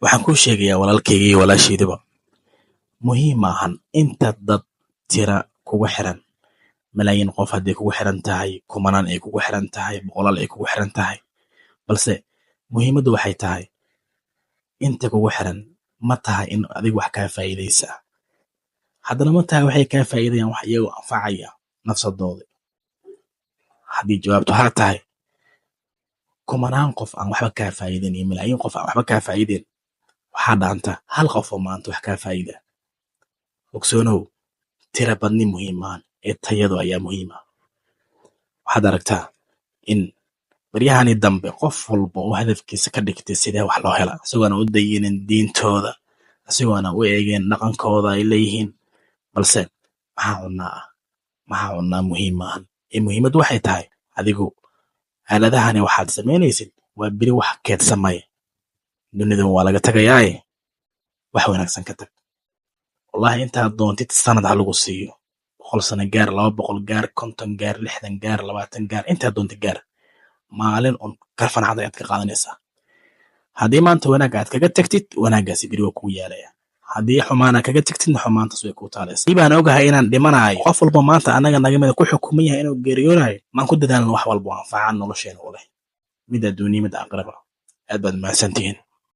waxaan kuu sheegayaa walaalkayga iyo walaashaydaba muhiim maahan inta dad tira kugu xiran malaayiin qof hadday kugu xiran tahay kumanaan ay kugu xiran tahay boqolaal ay kugu xiran tahay balse muhiimaddu waxay tahay inta kugu xiran ma tahay in adiga wax kaa faa'iidaysa haddana ma tahay waxay kaa faa'iidayaan wax iyagoo anfacaya nafsadooda haddii jawaabtu haa tahay kumanaan qof aan waxba kaa faa'iidayn iyo malaayiin qof aan waxba kaa faa'iidayn waxaa dhaanta hal qof oo maanta wax kaa faa'iida ogsoonow tira badni muhiim maahan ee tayadu ayaa muhiim ah waxaad aragtaa in baryahani dambe qof walba oo hadafkiisa ka dhigtay sidee wax loo hela isagoona u dayinin diintooda isagoona u eegeen dhaqankooda ay leeyihiin balse maxaa cunnaa muhiim maahan ee muhiimaddu waxay tahay adigu aaladahani waxaad samaynaysid waa beri wax keedsamaya dunidan waa laga tagayaaye wax wanaagsan ka tag wallahi intaad doontid sanad ha lagu siiyo 100 sano gaar 200 gaar 50 gaar 60 gaar 20 gaar intaad doontid gaar maalin un karfanacad ayaad ka qaadanaysaa haddii maanta wanaagga aad kaga tagtid wanaaggaasi beri waa kuu yaalaya haddii xumaana kaga tagtidna xumaantaas way kuu taalaysaa baan ogahay inaan dhimanayo qof walba maanta annaga nagamida ku xukuman yahay inuu geeriyoonayo maan ku dadaalno wax walba anfacaan nolosheena u leh mid adduuniya mid aakhiraba aad baad mahadsantihiin